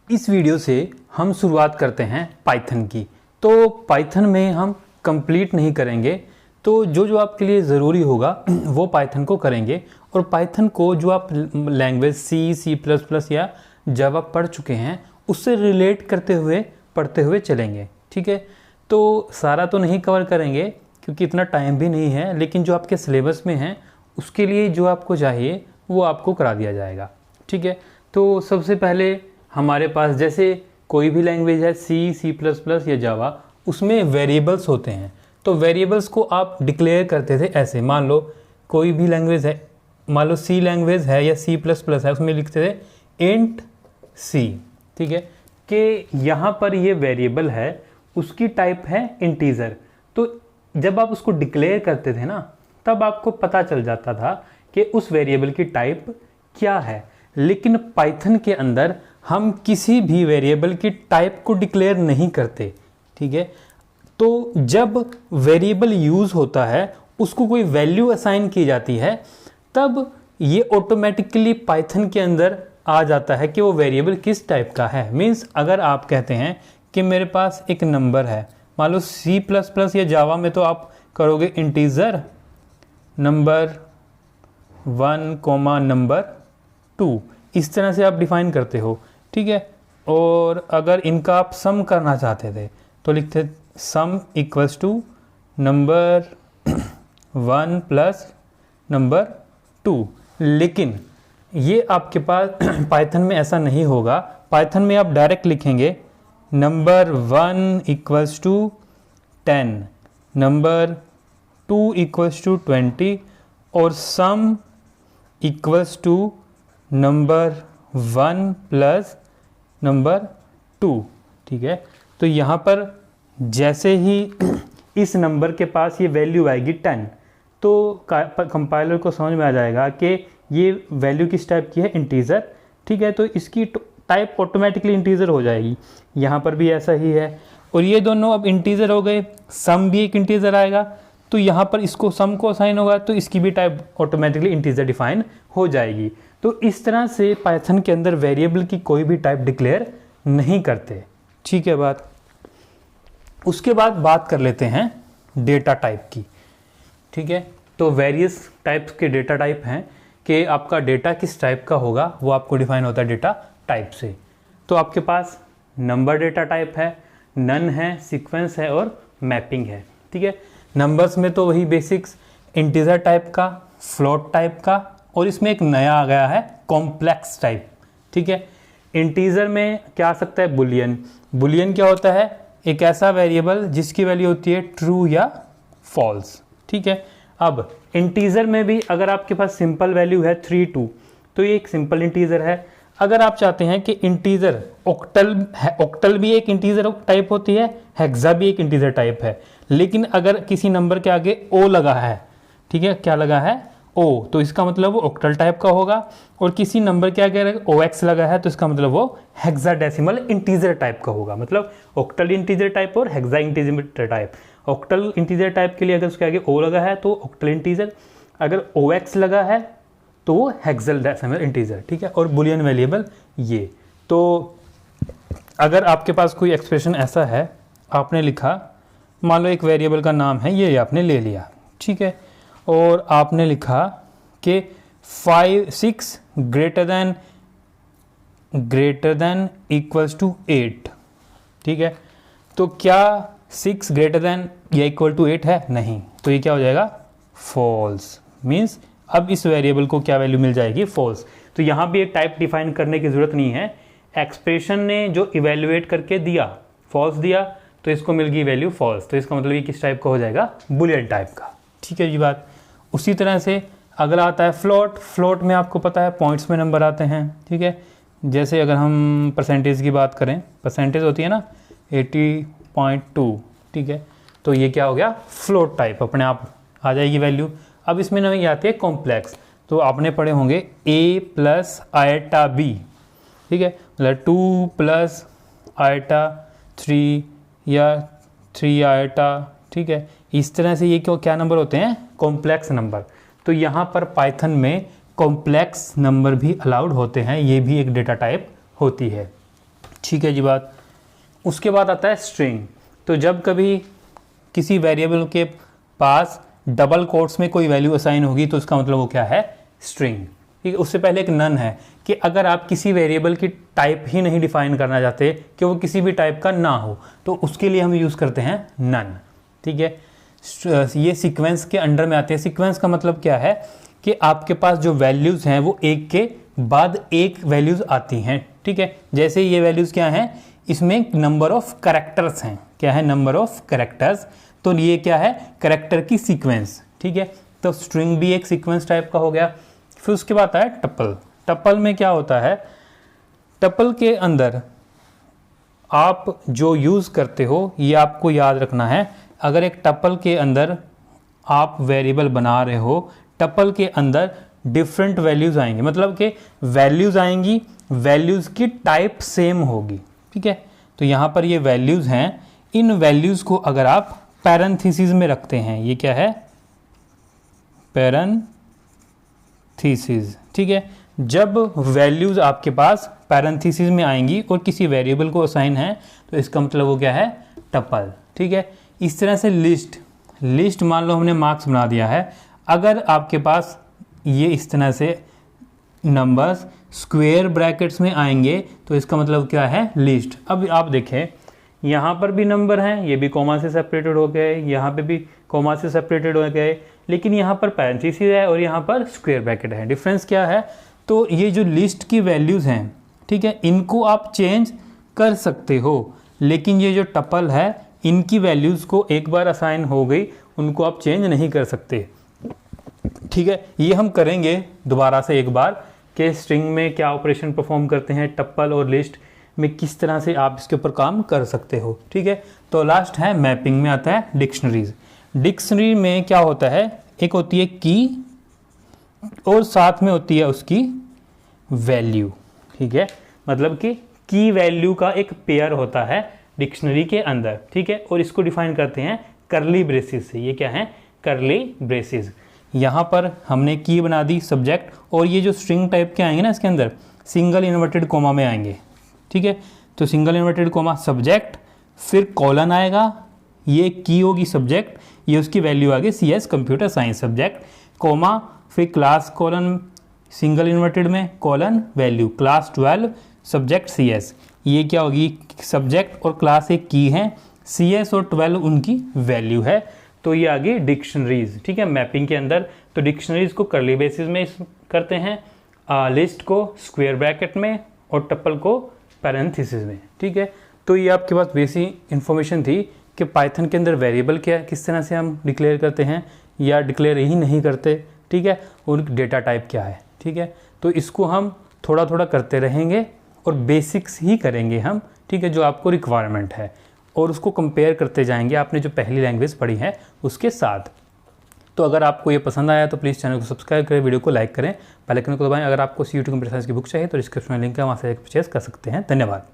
इस वीडियो से हम शुरुआत करते हैं पाइथन की। तो पाइथन में हम कंप्लीट नहीं करेंगे, तो जो जो आपके लिए ज़रूरी होगा वो पाइथन को करेंगे। और पाइथन को जो आप लैंग्वेज C++ या जावा पढ़ चुके हैं उससे रिलेट करते हुए पढ़ते हुए चलेंगे। ठीक है, तो सारा तो नहीं कवर करेंगे क्योंकि इतना टाइम भी नहीं है, लेकिन जो आपके सिलेबस में है उसके लिए जो आपको चाहिए वो आपको करा दिया जाएगा। ठीक है, तो सबसे पहले हमारे पास जैसे कोई भी लैंग्वेज है C++ या जावा, उसमें वेरिएबल्स होते हैं। तो वेरिएबल्स को आप डिक्लेयर करते थे ऐसे, मान लो कोई भी लैंग्वेज है, मान लो C लैंग्वेज है या C++ है, उसमें लिखते थे इंट C। ठीक है, कि यहाँ पर ये वेरिएबल है, उसकी टाइप है इंटीजर। तो जब आप उसको डिक्लेयर करते थे ना, तब आपको पता चल जाता था कि उस वेरिएबल की टाइप क्या है। लेकिन पाइथन के अंदर हम किसी भी वेरिएबल की टाइप को डिक्लेयर नहीं करते। ठीक है, तो जब वेरिएबल यूज़ होता है, उसको कोई वैल्यू असाइन की जाती है, तब ये ऑटोमेटिकली पाइथन के अंदर आ जाता है कि वो वेरिएबल किस टाइप का है। मीन्स अगर आप कहते हैं कि मेरे पास एक नंबर है, मान लो C++ या जावा में तो आप करोगे इंटीजर नंबर 1, नंबर 2, इस तरह से आप डिफाइन करते हो। ठीक है, और अगर इनका आप सम करना चाहते थे तो लिखते sum equals to number 1 plus number 2। लेकिन ये आपके पास पाइथन में ऐसा नहीं होगा। पाइथन में आप डायरेक्ट लिखेंगे number 1 equals to 10, number 2 equals to 20 और sum equals to number 1 plus number 2। ठीक है, तो यहाँ पर जैसे ही इस नंबर के पास ये वैल्यू आएगी 10, तो कंपाइलर को समझ में आ जाएगा कि ये वैल्यू किस टाइप की है, इंटीजर। ठीक है, तो इसकी टाइप ऑटोमेटिकली इंटीजर हो जाएगी। यहाँ पर भी ऐसा ही है, और ये दोनों अब इंटीजर हो गए, सम भी एक इंटीजर आएगा, तो यहाँ पर इसको सम को असाइन होगा तो इसकी भी टाइप ऑटोमेटिकली इंटीजर डिफाइन हो जाएगी। तो इस तरह से पाइथन के अंदर वेरिएबल की कोई भी टाइप डिक्लेयर नहीं करते। ठीक है बात। उसके बाद बात कर लेते हैं डेटा टाइप की। ठीक है, तो वेरियस टाइप्स के डेटा टाइप हैं कि आपका डेटा किस टाइप का होगा, वो आपको डिफाइन होता है डेटा टाइप से। तो आपके पास नंबर डेटा टाइप है, नन है, सीक्वेंस है और मैपिंग है। ठीक है, नंबर्स में तो वही बेसिक्स इंटीजर टाइप का, फ्लोट टाइप का, और इसमें एक नया आ गया है कॉम्प्लेक्स टाइप। ठीक है, इंटीजर में क्या आ सकता है, बुलियन। बुलियन क्या होता है, एक ऐसा वेरिएबल जिसकी वैल्यू होती है ट्रू या फॉल्स। ठीक है, अब इंटीजर में भी अगर आपके पास सिंपल वैल्यू है 3, 2, तो ये एक सिंपल इंटीजर है। अगर आप चाहते हैं कि इंटीजर ऑक्टल है, ऑक्टल भी एक इंटीजर टाइप होती है, हेक्सा भी एक इंटीजर टाइप है, लेकिन अगर किसी नंबर के आगे ओ लगा है, ठीक है, क्या लगा है, ओ, तो इसका मतलब वो ऑक्टल टाइप का होगा। और किसी नंबर के आगे OX लगा है तो इसका मतलब वो हेक्साडेसिमल इंटीजर टाइप का होगा। मतलब ऑक्टल इंटीजर टाइप और hexa integer type. Octal integer type के लिए अगर उसके आगे O लगा है तो ऑक्टल इंटीजर, अगर OX लगा है तो वो हेक्साडेसिमल इंटीजर। ठीक है, और बुलियन वेरिएबल ये। तो अगर आपके पास कोई एक्सप्रेशन ऐसा है, आपने लिखा, मान लो एक वेरिएबल का नाम है ये आपने ले लिया, ठीक है, और आपने लिखा कि 6 ग्रेटर देन इक्वल्स टू 8। ठीक है, तो क्या 6 ग्रेटर देन या इक्वल टू 8 है, नहीं, तो ये क्या हो जाएगा, फॉल्स। मीन्स अब इस वेरिएबल को क्या वैल्यू मिल जाएगी, फॉल्स। तो यहाँ भी एक टाइप डिफाइन करने की जरूरत नहीं है। एक्सप्रेशन ने जो इवेल्युएट करके दिया, फॉल्स दिया, तो इसको मिल गई वैल्यू फॉल्स, तो इसका मतलब ये किस टाइप का हो जाएगा, बुलियन टाइप का। ठीक है जी बात। उसी तरह से अगला आता है फ्लोट। फ्लोट में आपको पता है पॉइंट्स में नंबर आते हैं। ठीक है, जैसे अगर हम परसेंटेज की बात करें, परसेंटेज होती है ना 80.2। ठीक है, तो ये क्या हो गया, फ्लोट टाइप, अपने आप आ जाएगी वैल्यू। अब इसमें नई आती है कॉम्प्लेक्स। तो आपने पढ़े होंगे A प्लस आयटा B। ठीक है, मतलब 2 प्लस आयटा 3 या 3 आयटा। ठीक है, इस तरह से ये क्या नंबर होते हैं, कॉम्प्लेक्स नंबर। तो यहाँ पर पाइथन में कॉम्प्लेक्स नंबर भी अलाउड होते हैं, ये भी एक डेटा टाइप होती है। ठीक है जी बात। उसके बाद आता है स्ट्रिंग। तो जब कभी किसी वेरिएबल के पास डबल कोट्स में कोई वैल्यू असाइन होगी तो उसका मतलब वो क्या है, स्ट्रिंग। ठीक है, उससे पहले एक नन है कि अगर आप किसी वेरिएबल की टाइप ही नहीं डिफाइन करना चाहते कि वो किसी भी टाइप का ना हो तो उसके लिए हम यूज़ करते हैं नन। ठीक है, ये सीक्वेंस के अंडर में आते हैं। सीक्वेंस का मतलब क्या है कि आपके पास जो वैल्यूज़ हैं वो एक के बाद एक वैल्यूज़ आती हैं। ठीक है, जैसे ये वैल्यूज़ क्या हैं, इसमें नंबर ऑफ कैरेक्टर्स हैं। क्या है, नंबर ऑफ कैरेक्टर्स। तो ये क्या है, कैरेक्टर की सीक्वेंस। ठीक है, तो स्ट्रिंग भी एक सीक्वेंस टाइप का हो गया। फिर उसके बाद आता है टपल। टपल में क्या होता है, टपल के अंदर आप जो यूज़ करते हो ये आपको याद रखना है। अगर एक टपल के अंदर आप वेरिएबल बना रहे हो, टपल के अंदर डिफरेंट वैल्यूज़ आएंगे, मतलब कि वैल्यूज़ आएंगी, वैल्यूज़ की टाइप सेम होगी। ठीक है, तो यहाँ पर ये वैल्यूज़ हैं, इन वैल्यूज़ को अगर आप पैरेंथेसिस में रखते हैं, ये क्या है, पैरेंथेसिस। ठीक है, जब वैल्यूज़ आपके पास पैरेंथेसिस में आएंगी और किसी वेरिएबल को असाइन है तो इसका मतलब वो क्या है, टपल। ठीक है, इस तरह से लिस्ट मान लो हमने मार्क्स बना दिया है, अगर आपके पास ये इस तरह से नंबर्स स्क्वायर ब्रैकेट्स में आएंगे तो इसका मतलब क्या है, लिस्ट। अब आप देखें यहाँ पर भी नंबर हैं, ये भी कॉमा से सेपरेटेड हो गए, यहाँ पे भी कॉमा से सेपरेटेड हो गए, लेकिन यहाँ पर पैरेंथेसिस है और यहाँ पर स्क्वायर ब्रैकेट है। डिफरेंस क्या है, तो ये जो लिस्ट की वैल्यूज़ हैं, ठीक है, इनको आप चेंज कर सकते हो, लेकिन ये जो टपल है इनकी वैल्यूज़ को एक बार असाइन हो गई, उनको आप चेंज नहीं कर सकते। ठीक है, ये हम करेंगे दोबारा से एक बार कि स्ट्रिंग में क्या ऑपरेशन परफॉर्म करते हैं, टप्पल और लिस्ट में किस तरह से आप इसके ऊपर काम कर सकते हो। ठीक है, तो लास्ट है मैपिंग में आता है डिक्शनरीज। डिक्शनरी में क्या होता है, एक होती है की और साथ में होती है उसकी वैल्यू। ठीक है, मतलब कि की वैल्यू का एक पेयर होता है डिक्शनरी के अंदर। ठीक है, और इसको डिफाइन करते हैं करली ब्रेसिस से। ये क्या है, करली ब्रेसिस। यहाँ पर हमने की बना दी सब्जेक्ट, और ये जो स्ट्रिंग टाइप के आएंगे ना इसके अंदर सिंगल इन्वर्टेड कोमा में आएंगे। ठीक है, तो सिंगल इन्वर्टेड कोमा सब्जेक्ट, फिर कॉलन आएगा, ये की होगी सब्जेक्ट, ये उसकी वैल्यू आ गई CS computer science subject, comma, फिर क्लास कॉलन सिंगल इन्वर्टेड में colon value class 12 subject CS। ये क्या होगी, सब्जेक्ट और क्लास एक की है, CS और 12 उनकी वैल्यू है। तो ये आ गई डिक्शनरीज। ठीक है, मैपिंग के अंदर तो डिक्शनरीज को करली बेसिस में करते हैं, लिस्ट को स्क्वायर ब्रैकेट में और टप्पल को पैरेंथेसिस में। ठीक है, तो ये आपके पास बेसिक इन्फॉर्मेशन थी कि पाइथन के अंदर वेरिएबल क्या है, किस तरह से हम डिक्लेयर करते हैं या डिक्लेयर ही नहीं करते। ठीक है, और डेटा टाइप क्या है। ठीक है, तो इसको हम थोड़ा थोड़ा करते रहेंगे और बेसिक्स ही करेंगे हम। ठीक है, जो आपको रिक्वायरमेंट है, और उसको कंपेयर करते जाएंगे आपने जो पहली लैंग्वेज पढ़ी है उसके साथ। तो अगर आपको ये पसंद आया तो प्लीज़ चैनल को सब्सक्राइब करें, वीडियो को लाइक करें, बेल आइकन को दबाएं। अगर आपको CU2 कंप्यूटर साइंस की बुक चाहिए तो डिस्क्रिप्शन में लिंक है, वहाँ से परचेज कर सकते हैं। धन्यवाद।